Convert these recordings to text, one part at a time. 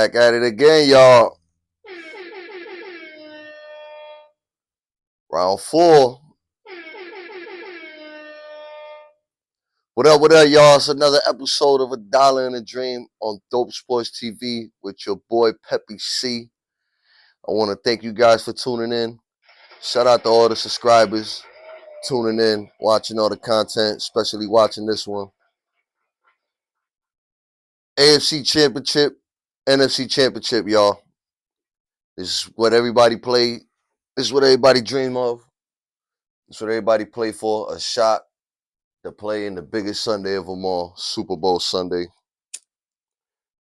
Back at it again, y'all. Round 4. What up, y'all? It's another episode of A Dollar and a Dream on Dope Sports TV with your boy Peppy C. I want to thank you guys for tuning in. Shout out to all the subscribers tuning in, watching all the content, especially watching this one. AFC Championship, NFC Championship, y'all. This is what everybody play. This is what everybody dream of. This is what everybody play for. A shot to play in the biggest Sunday of them all, Super Bowl Sunday.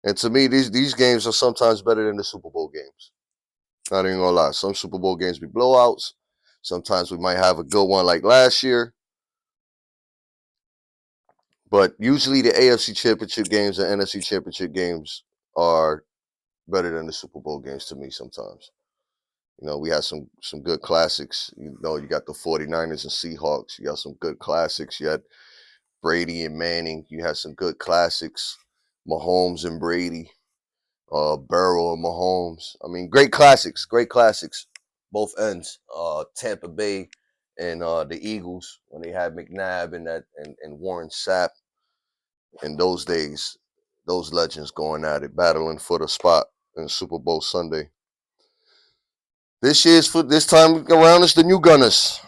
And to me, these games are sometimes better than the Super Bowl games. Not even gonna lie. Some Super Bowl games be blowouts. Sometimes we might have a good one like last year. But usually the AFC Championship games and NFC Championship games are better than the Super Bowl games to me sometimes. You know, we had some good classics. You know, you got the 49ers and Seahawks. You got some good classics. You had Brady and Manning. You had some good classics. Mahomes and Brady. Burrow and Mahomes. I mean, great classics. Both ends. Tampa Bay and the Eagles when they had McNabb and Warren Sapp. In those days, those legends going at it, battling for the spot in Super Bowl Sunday. This time around, it's the New Gunners.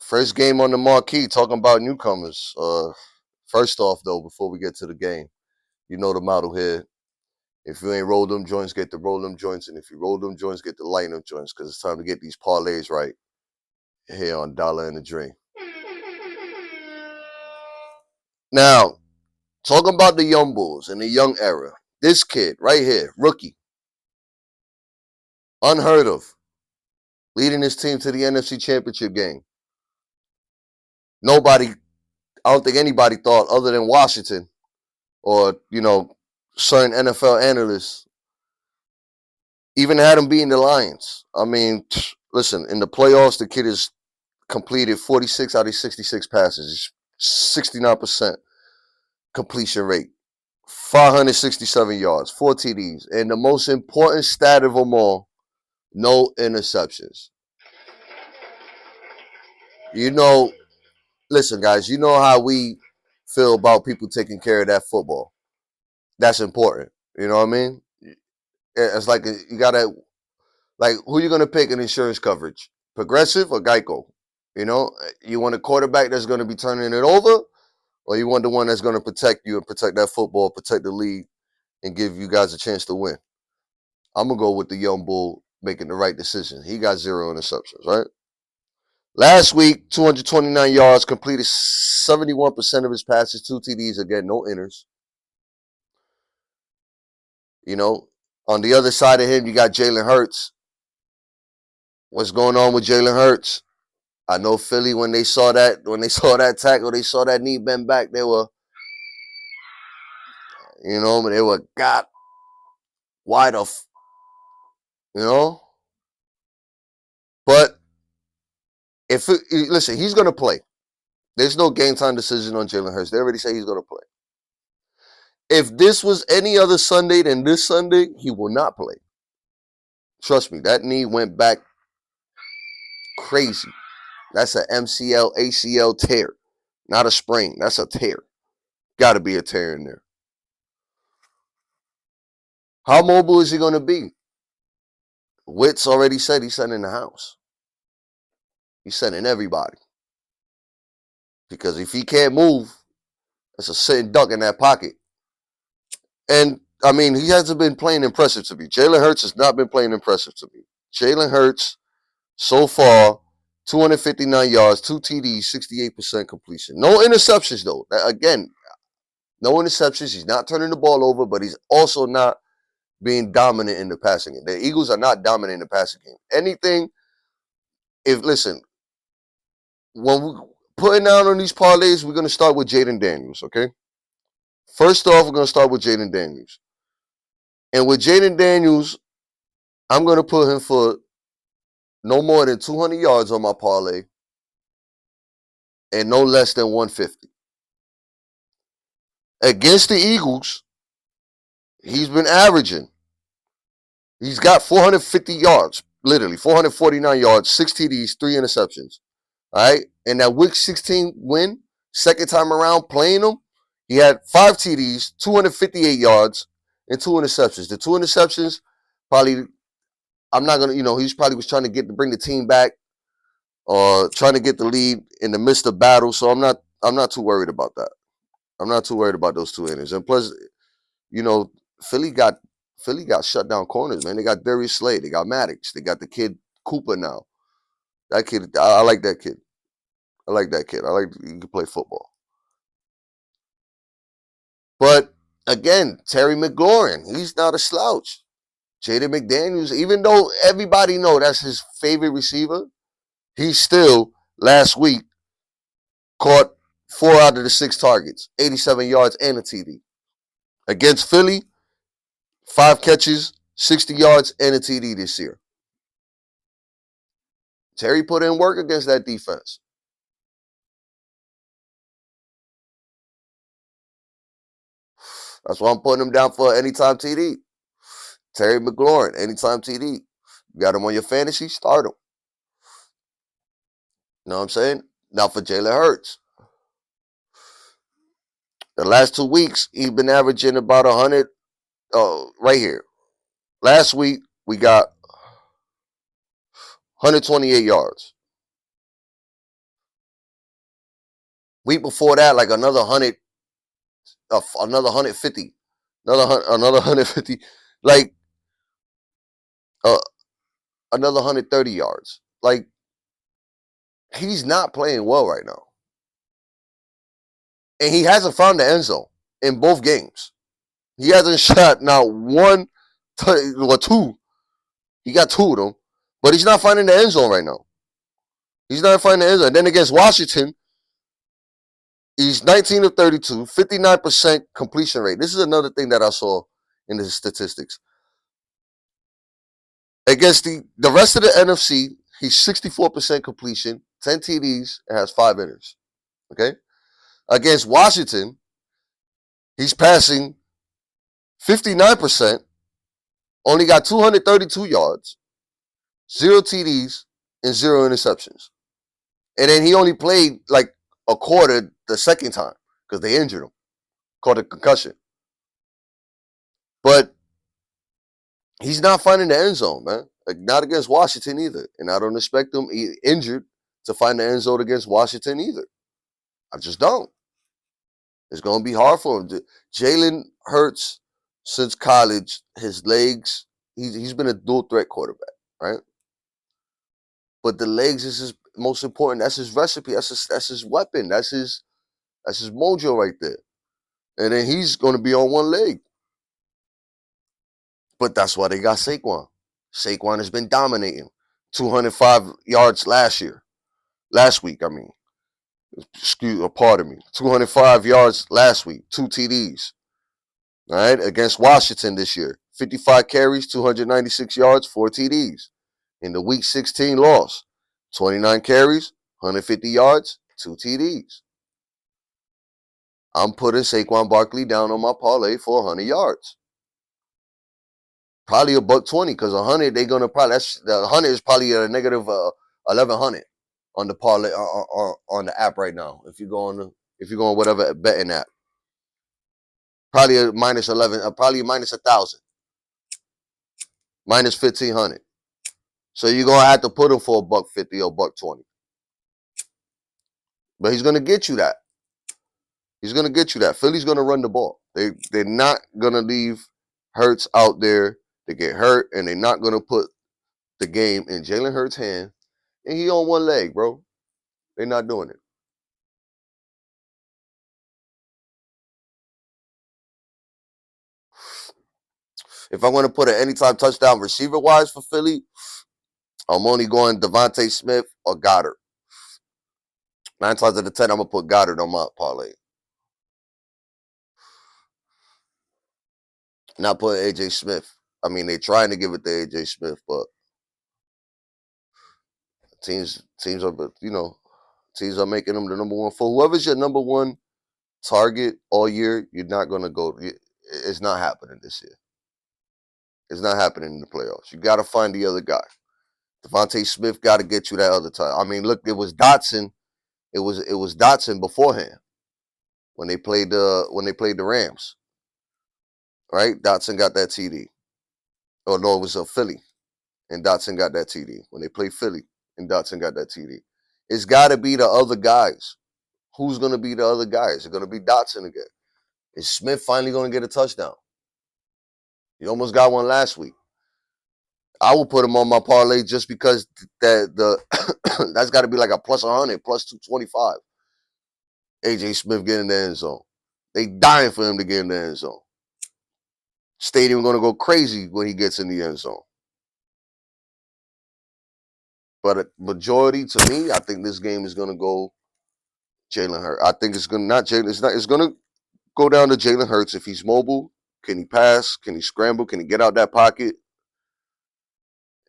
First game on the marquee, talking about newcomers. First off, though, before we get to the game, you know the motto here. If you ain't roll them joints, get to roll them joints. And if you roll them joints, get to light them joints. Because it's time to get these parlays right here on Dollar and a Dream. Now, talking about the young bulls and the young era. This kid right here, rookie. Unheard of. Leading his team to the NFC Championship game. I don't think anybody thought other than Washington or, certain NFL analysts even had him beating the Lions. I mean, listen, in the playoffs, the kid has completed 46 out of 66 passes, 69% completion rate, 567 yards, 4 TDs, and the most important stat of them all, no interceptions. Listen, guys, you know how we feel about people taking care of that football. That's important. You know what I mean? It's like you gotta, like, who you gonna pick in insurance coverage? Progressive or Geico? You want a quarterback that's gonna be turning it over, or you want the one that's gonna protect you and protect that football, protect the league, and give you guys a chance to win? I'm gonna go with the young bull making the right decision. He got 0 interceptions, right? Last week, 229 yards, completed 71% of his passes, 2 TDs, again, no inners. On the other side of him, you got Jalen Hurts. What's going on with Jalen Hurts? I know Philly, when they saw that tackle, they saw that knee bend back, they were got wide off, But listen, he's going to play. There's no game time decision on Jalen Hurts. They already say he's going to play. If this was any other Sunday than this Sunday, he will not play. Trust me, that knee went back crazy. That's an MCL, ACL tear, not a sprain. That's a tear. Got to be a tear in there. How mobile is he going to be? Witt's already said he's sending the house. He's sending everybody. Because if he can't move, it's a sitting duck in that pocket. And, I mean, he hasn't been playing impressive to me. Jalen Hurts has not been playing impressive to me. Jalen Hurts, so far, 259 yards, 2 TDs, 68% completion. No interceptions, though. Again, no interceptions. He's not turning the ball over, but he's also not being dominant in the passing game. The Eagles are not dominant in the passing game. When we putting down on these parlays, we're going to start with Jaden Daniels, okay? First off, we're going to start with Jaden Daniels. And with Jaden Daniels, I'm going to put him for no more than 200 yards on my parlay and no less than 150. Against the Eagles, He's been averaging. He's got 450 yards, literally 449 yards, 6 TDs, 3 interceptions. All right. And that week 16 win, second time around playing him, he had 5 TDs, 258 yards, and 2 interceptions. The 2 interceptions, probably, I'm not going to, he's probably was trying to bring the team back or trying to get the lead in the midst of battle. So I'm not too worried about that. I'm not too worried about those 2 innings. And plus, you know, Philly got Philly got shut down corners, man. They got Darius Slade, they got Maddox, they got the kid Cooper now. That kid, I like that kid. I like that kid. I like he can play football. But again, Terry McLaurin, he's not a slouch. Jaden McDaniels, even though everybody know that's his favorite receiver, he still last week caught 4 out of the 6 targets, 87 yards and a TD. Against Philly, 5 catches, 60 yards and a TD this year. Terry put in work against that defense. That's why I'm putting him down for anytime TD. Terry McLaurin, anytime TD. You got him on your fantasy, start him. You know what I'm saying? Now for Jalen Hurts. The last 2 weeks, he's been averaging about 100. Oh, right here. Last week, we got 128 yards. Week before that, like another 100, another 150, another 150, like uh, another 130 yards. Like, he's not playing well right now. And he hasn't found the end zone in both games. He hasn't shot now one or 2. He got 2 of them, but he's not finding the end zone right now. He's not finding the end zone. And then against Washington, he's 19 of 32, 59% completion rate. This is another thing that I saw in the statistics. Against the rest of the NFC, he's 64% completion, 10 TDs, and has 5 innings. Okay? Against Washington, he's passing 59%, only got 232 yards, 0 TDs, and 0 interceptions. And then he only played like a quarter the second time because they injured him, caught a concussion. But he's not finding the end zone, man. Like, not against Washington either. And I don't expect him injured to find the end zone against Washington either. I just don't. It's going to be hard for him. Jalen Hurts, since college, his legs, he's been a dual threat quarterback, right? But the legs is his most important. That's his recipe. That's his weapon. That's his mojo right there. And then he's going to be on one leg. But that's why they got Saquon. Saquon has been dominating. 205 yards last week, I mean. Pardon me. 205 yards last week, 2 TDs. All right, against Washington this year. 55 carries, 296 yards, 4 TDs. In the week 16 loss, 29 carries, 150 yards, 2 TDs. I'm putting Saquon Barkley down on my parlay for 100 yards. Probably a $120 because 100 they're gonna probably the 100 is probably a negative 1100 on the parlay on the app right now. If you go on whatever betting app, probably a minus 11, probably minus 1,000, minus 1,500. So you're gonna have to put him for a $150 or $120. But he's gonna get you that. He's gonna get you that. Philly's gonna run the ball. They're not gonna leave Hurts out there to get hurt, and they're not gonna put the game in Jalen Hurts' hand, and he on one leg, bro. They're not doing it. If I want to put an anytime touchdown receiver wise for Philly, I'm only going Devontae Smith or Goddard. 9 times out of 10, I'm gonna put Goddard on my parlay. Not putting AJ Smith. I mean, they're trying to give it to AJ Smith, but teams are teams are making them the number one. For whoever's your number one target all year, you're not gonna go. It's not happening this year. It's not happening in the playoffs. You got to find the other guy. Devontae Smith got to get you that other time. I mean, look, it was Dotson. It was Dotson beforehand when they played the Rams, right? Dotson got that TD. Oh no, it was a Philly, and Dotson got that TD when they played Philly, and Dotson got that TD. It's got to be the other guys. Who's going to be the other guys? Is it going to be Dotson again? Is Smith finally going to get a touchdown? He almost got one last week. I will put him on my parlay just because that the that's got to be like a plus 100, plus 225. AJ Smith getting in the end zone. They dying for him to get in the end zone. Stadium going to go crazy when he gets in the end zone. But a majority, to me, I think this game is going to go Jalen Hurts. I think it's going to not Jalen. It's going to go down to Jalen Hurts. If he's mobile, can he pass? Can he scramble? Can he get out that pocket?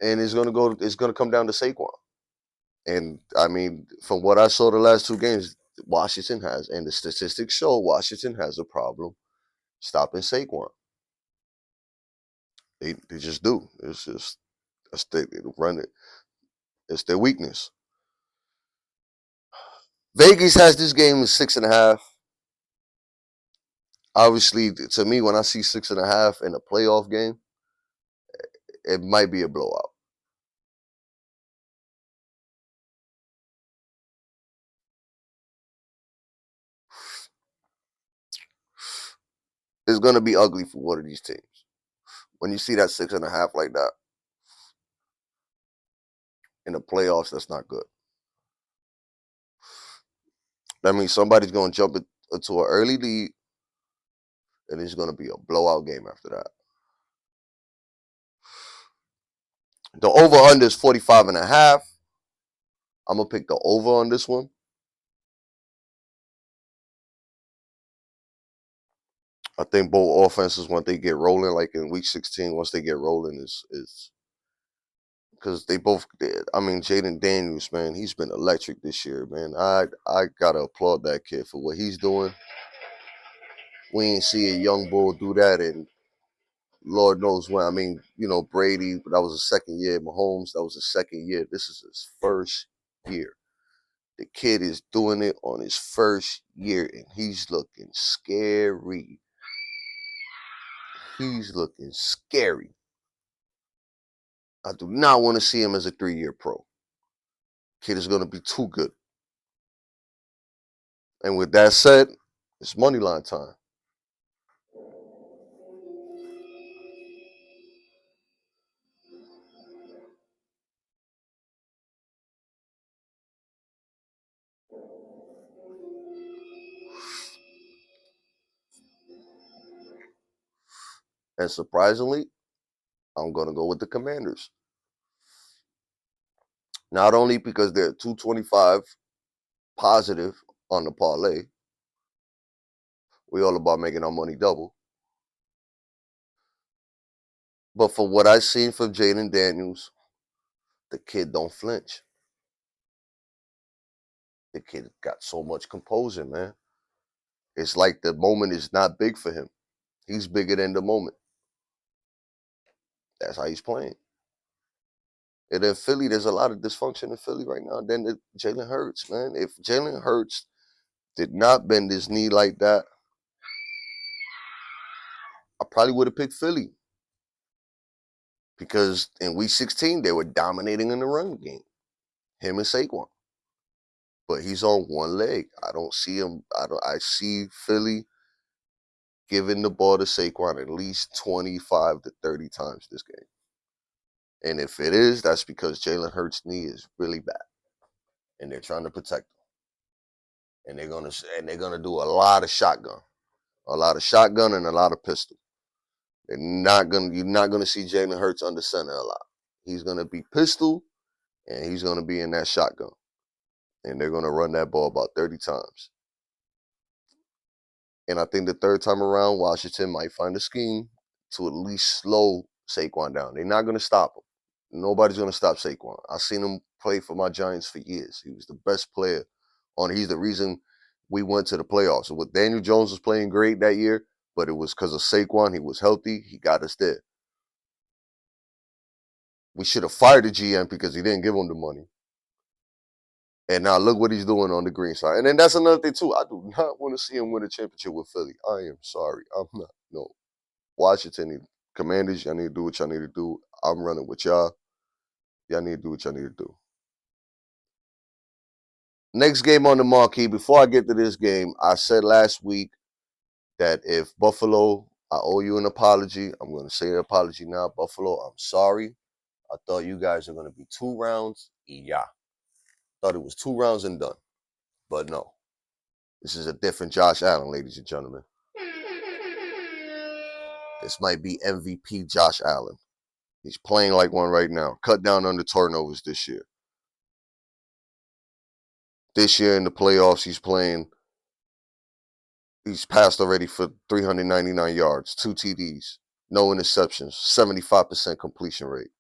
And it's going to come down to Saquon. And I mean, from what I saw the last two games, Washington has, and the statistics show Washington has a problem stopping Saquon. They just do. It's just they run it. It's their weakness. Vegas has this game at 6.5. Obviously, to me, when I see 6.5 in a playoff game, it might be a blowout. It's gonna be ugly for one of these teams. When you see that 6.5 like that in the playoffs, that's not good. That means somebody's gonna jump into an early lead, and it's gonna be a blowout game after that. The over-under is 45.5. I'm gonna pick the over on this one. I think both offenses, once they get rolling, like in week 16, once they get rolling, is because they both did. I mean, Jaden Daniels, man, he's been electric this year, man. I gotta applaud that kid for what he's doing. We ain't see a young bull do that, and Lord knows when. I mean, Brady, that was the second year. Mahomes, that was the second year. This is his first year. The kid is doing it on his first year, and he's looking scary. He's looking scary. I do not want to see him as a 3-year pro. Kid is going to be too good. And with that said, it's money line time. And surprisingly, I'm going to go with the Commanders. Not only because they're 225 positive on the parlay. We all about making our money double. But for what I've seen from Jaden Daniels, the kid don't flinch. The kid got so much composure, man. It's like the moment is not big for him. He's bigger than the moment. That's how he's playing. And in Philly, there's a lot of dysfunction in Philly right now. Then Jalen Hurts, man. If Jalen Hurts did not bend his knee like that, I probably would have picked Philly. Because in week 16, they were dominating in the run game. Him and Saquon. But he's on one leg. I don't see him. I see Philly giving the ball to Saquon at least 25 to 30 times this game. And if it is, that's because Jalen Hurts' knee is really bad. And they're trying to protect him. And they're gonna do a lot of shotgun. A lot of shotgun and a lot of pistol. You're not gonna see Jalen Hurts under center a lot. He's gonna be pistol and he's gonna be in that shotgun. And they're gonna run that ball about 30 times. And I think the third time around, Washington might find a scheme to at least slow Saquon down. They're not gonna stop him. Nobody's gonna stop Saquon. I've seen him play for my Giants for years. He was the best player on. He's the reason we went to the playoffs. So what Daniel Jones was playing great that year, but it was because of Saquon. He was healthy. He got us there. We should have fired the GM because he didn't give him the money. And now look what he's doing on the green side. And then that's another thing too. I do not want to see him win a championship with Philly. I am sorry. I'm not. No. Washington Commanders, y'all need to do what y'all need to do. I'm running with y'all. Y'all need to do what y'all need to do. Next game on the marquee. Before I get to this game, I said last week that if Buffalo, I owe you an apology. I'm going to say an apology now. Buffalo, I'm sorry. I thought you guys are going to be 2 rounds. Yeah. Thought it was 2 rounds and done. But no. This is a different Josh Allen, ladies and gentlemen. This might be MVP Josh Allen. He's playing like one right now. Cut down on the turnovers this year. This year in the playoffs, he's passed already for 399 yards, 2 TDs, no interceptions, 75% completion rate.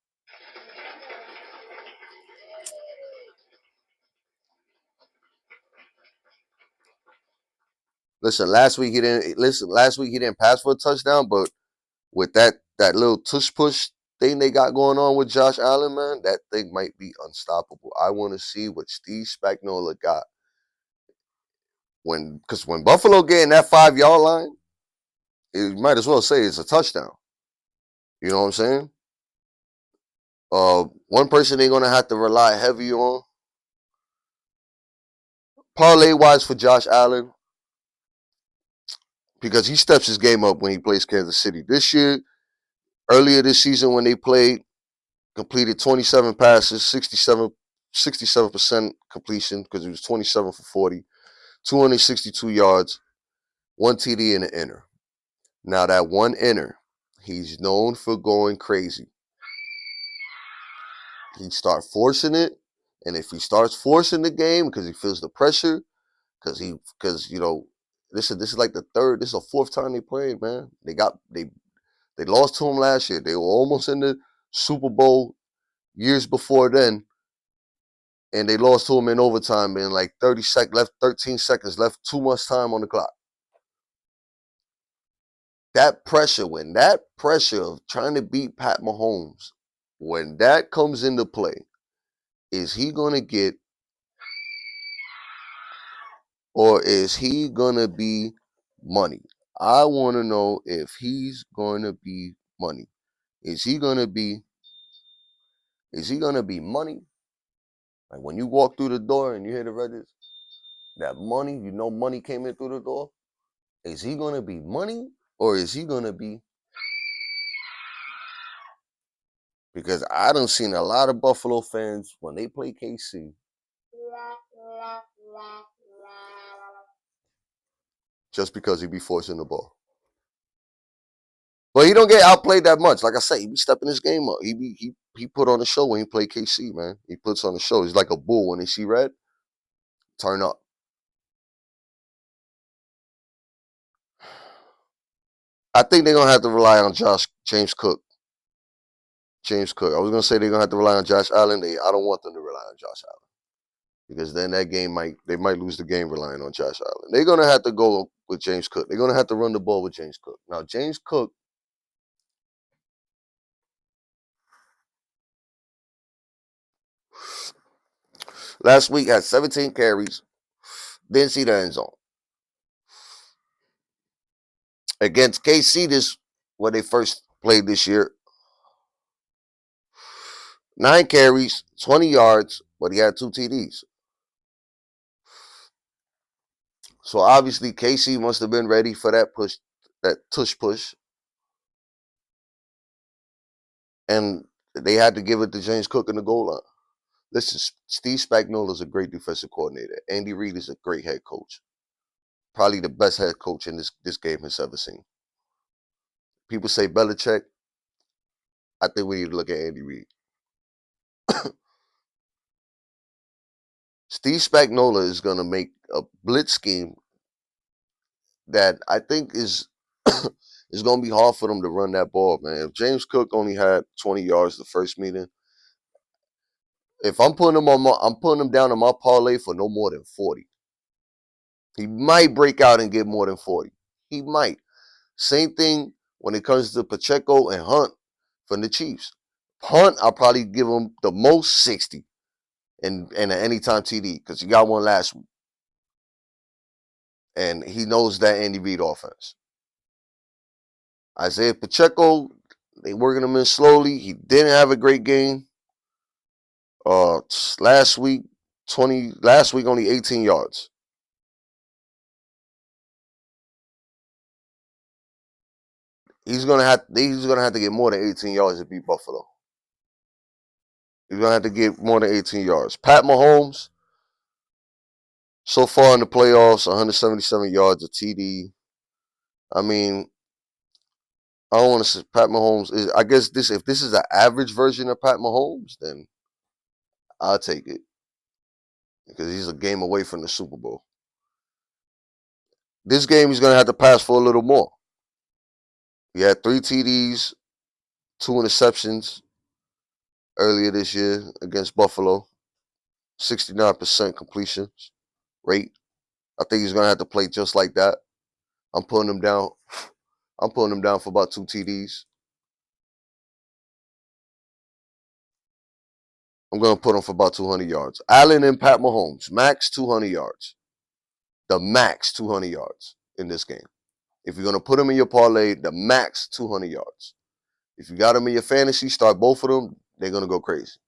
Last week he didn't pass for a touchdown, but with that little tush push thing they got going on with Josh Allen, man, that thing might be unstoppable. I want to see what Steve Spagnuolo got. Because when Buffalo get in that 5-yard line, you might as well say it's a touchdown. You know what I'm saying? One person they're gonna have to rely heavy on. Parlay wise for Josh Allen, because he steps his game up when he plays Kansas City. This year, earlier this season when they played, completed 27 passes, 67% completion because he was 27 for 40, 262 yards, 1 TD and an inner. Now that one inner, he's known for going crazy. He start forcing it, and if he starts forcing the game because he feels the pressure, because this is like this is the 4th time they played, man. They lost to him last year. They were almost in the Super Bowl years before then, and they lost to him in overtime in like 13 seconds left, too much time on the clock. That pressure of trying to beat Pat Mahomes, when that comes into play, is he going to get, or is he going to be money? I want to know if he's going to be money. Is he going to be money? Like when you walk through the door and you hear the register, that money, money came in through the door. Is he going to be money, or is he going to be? Because I done seen a lot of Buffalo fans when they play KC just because he be forcing the ball. But he don't get outplayed that much. Like I say, he be stepping his game up. He put on a show when he played KC, man. He puts on a show. He's like a bull when they see red. Turn up. I think they're gonna have to rely on James Cook. James Cook. I was gonna say they're gonna have to rely on Josh Allen. I don't want them to rely on Josh Allen, because then that game they might lose the game relying on Josh Allen. They're gonna have to go with James Cook. They're gonna have to run the ball with James Cook. Now James Cook, last week had 17 carries, didn't see the end zone. Against KC, this when they first played this year, 9 carries, 20 yards, but he had 2 TDs. So obviously KC must have been ready for that push, that tush push. And they had to give it to James Cook in the goal line. Listen, Steve Spagnuolo is a great defensive coordinator. Andy Reid is a great head coach. Probably the best head coach in this game has ever seen. People say Belichick. I think we need to look at Andy Reid. Steve Spagnuolo is going to make a blitz scheme that I think is it's going to be hard for them to run that ball, man. If James Cook only had 20 yards the first meeting, if I'm putting him down on my parlay for no more than 40. He might break out and get more than 40. He might. Same thing when it comes to Pacheco and Hunt from the Chiefs. Hunt, I'll probably give him the most 60 and an anytime TD because he got one last week. And he knows that Andy Reid offense. Isaiah Pacheco, they working him in slowly. He didn't have a great game. Last week only 18 yards. He's gonna have to get more than 18 yards to beat Buffalo. He's gonna have to get more than 18 yards. Pat Mahomes, so far in the playoffs, 177 yards, a TD. I mean, I don't want to say Pat Mahomes is. I guess if this is an average version of Pat Mahomes, then I'll take it because he's a game away from the Super Bowl. This game he's gonna have to pass for a little more. He had 3 TDs, 2 interceptions earlier this year against Buffalo. 69% completion rate. I think he's gonna have to play just like that. I'm putting him down. I'm putting him down for about 2 TDs. I'm gonna put him for about 200 yards. Allen and Pat Mahomes, max 200 yards. The max 200 yards in this game. If you're gonna put him in your parlay, the max 200 yards. If you got him in your fantasy, start both of them. They're gonna go crazy.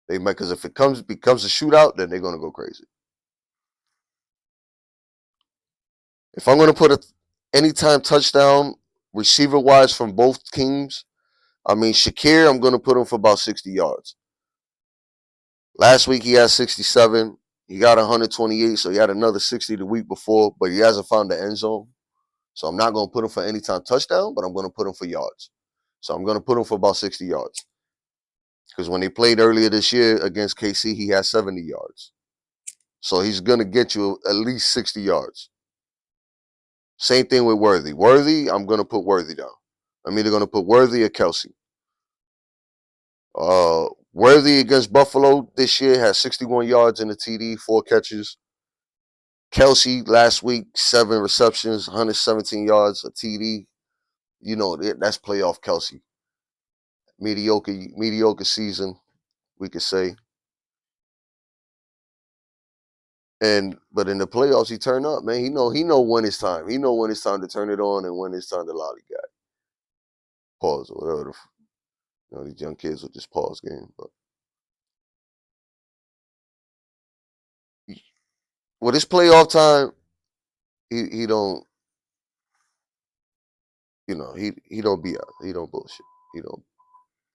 Because if it becomes a shootout, then they're gonna go crazy. If I'm gonna put a anytime touchdown receiver wise from both teams, I mean Shakir, I'm gonna put him for about 60 yards. Last week he had 67. He got 128, so he had another 60 the week before, but he hasn't found the end zone. So I'm not gonna put him for anytime touchdown, but I'm gonna put him for yards. So I'm gonna put him for about 60 yards. Because when they played earlier this year against KC, he had 70 yards. So he's gonna get you at least 60 yards. Same thing with Worthy. Worthy, I'm gonna put Worthy down. I'm either gonna put Worthy or Kelsey. Worthy against Buffalo this year has 61 yards in the TD, 4 catches. Kelsey last week, 7 receptions, 117 yards, a TD. You know, that's playoff Kelsey. Mediocre season, we could say. But in the playoffs, he turned up, man. He know when it's time. He know when it's time to turn it on and when it's time to lollygag. Pause or whatever. These young kids with this pause game. But with this playoff time, he don't, he don't be out. He don't bullshit. He don't.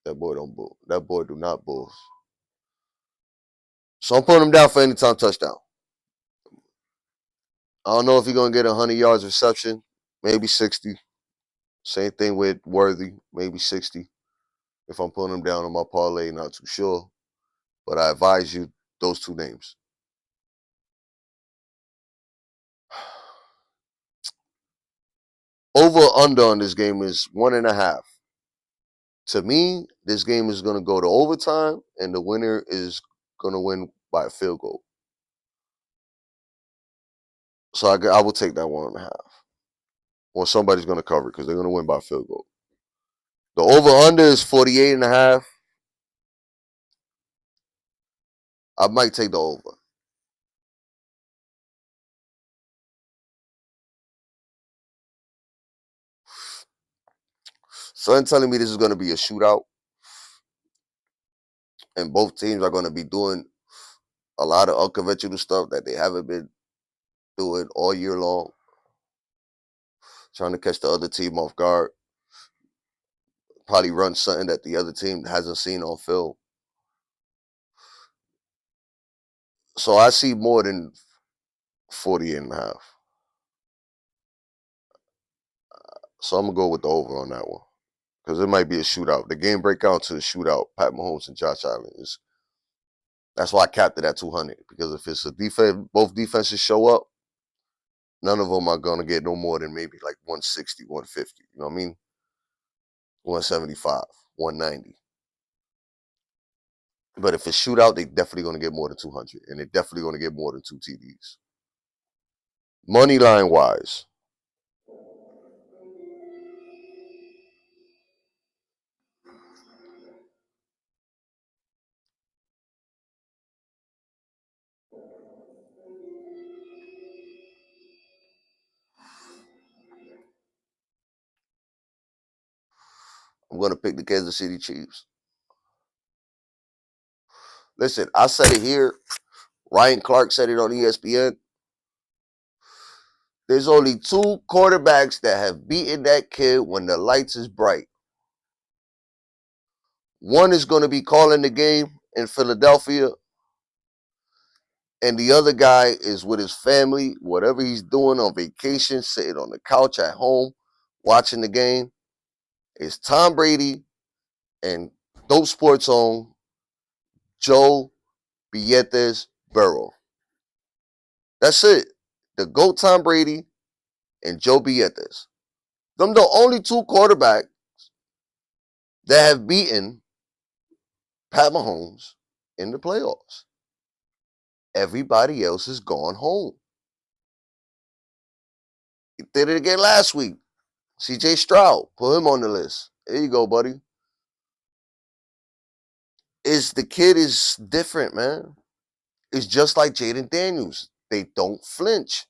That boy don't bull. That boy do not bull. So I'm putting him down for anytime touchdown. I don't know if he's gonna get 100 yards reception, maybe 60. Same thing with Worthy, maybe 60. If I'm putting him down on my parlay, not too sure. But I advise you those 2 names. Over under on this game is 1.5. To me, this game is gonna go to overtime, and the winner is gonna win by a field goal. So I will take that 1.5. Or somebody's gonna cover because they're gonna win by a field goal. The over under is 48.5. I might take the over. So I'm telling me this is gonna be a shootout, and both teams are gonna be doing a lot of unconventional stuff that they haven't been doing all year long. Trying to catch the other team off guard. Probably run something that the other team hasn't seen on film. So I see more than 48.5. So I'm gonna go with the over on that one. Because it might be a shootout. The game break out to a shootout. Pat Mahomes and Josh Allen. That's why I capped it at 200. Because if it's a defense, both defenses show up, none of them are gonna get no more than maybe like 160, 150. You know what I mean? 175, 190. But if it's shootout, they definitely gonna get more than 200, and they're definitely gonna get more than 2 TDs. Money line wise, I'm going to pick the Kansas City Chiefs. Listen, I said it here. Ryan Clark said it on ESPN. There's only 2 quarterbacks that have beaten that kid when the lights is bright. One is going to be calling the game in Philadelphia, and the other guy is with his family, whatever he's doing on vacation, sitting on the couch at home, watching the game. It's Tom Brady and Dope Sports own Joe Billetes Burrow. That's it. The GOAT Tom Brady and Joe Billetes. Them the only 2 quarterbacks that have beaten Pat Mahomes in the playoffs. Everybody else has gone home. He did it again last week. CJ Stroud, put him on the list. There you go, buddy. The kid is different, man. It's just like Jaden Daniels. They don't flinch.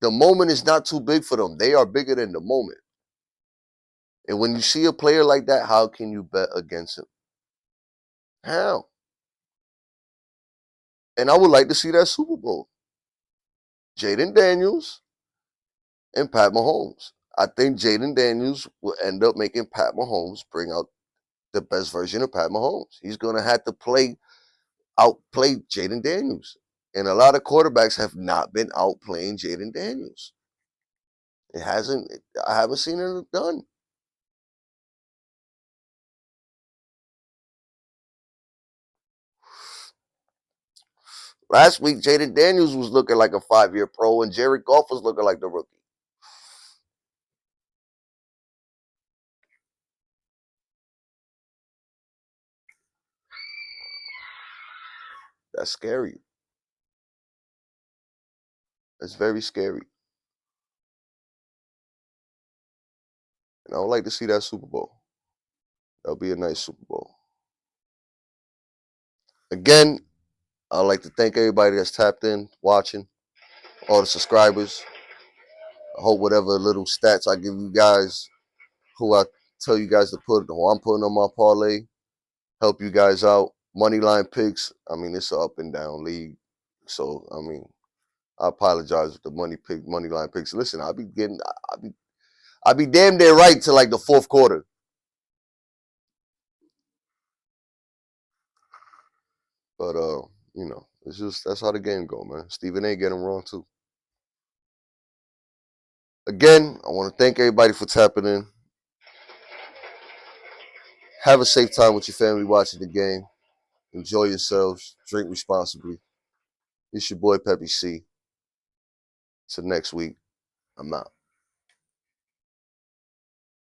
The moment is not too big for them. They are bigger than the moment. And when you see a player like that, how can you bet against him? How? And I would like to see that Super Bowl. Jaden Daniels and Pat Mahomes. I think Jaden Daniels will end up making Pat Mahomes bring out the best version of Pat Mahomes. He's going to have to outplay Jaden Daniels. And a lot of quarterbacks have not been outplaying Jaden Daniels. I haven't seen it done. Last week, Jaden Daniels was looking like a 5-year pro, and Jared Goff was looking like the rookie. That's scary. That's very scary. And I would like to see that Super Bowl. That'll be a nice Super Bowl. Again, I'd like to thank everybody that's tapped in, watching, all the subscribers. I hope whatever little stats I give you guys, who I tell you guys to put, who I'm putting on my parlay, help you guys out. Money line picks, I mean, it's an up and down league. So, I mean, I apologize with the money line picks. Listen, I'll be damn near right to like the 4th quarter. But it's just that's how the game go, man. Stephen A. get them wrong too. Again, I want to thank everybody for tapping in. Have a safe time with your family watching the game. Enjoy yourselves. Drink responsibly. It's your boy Peppy C. Till next week, I'm out.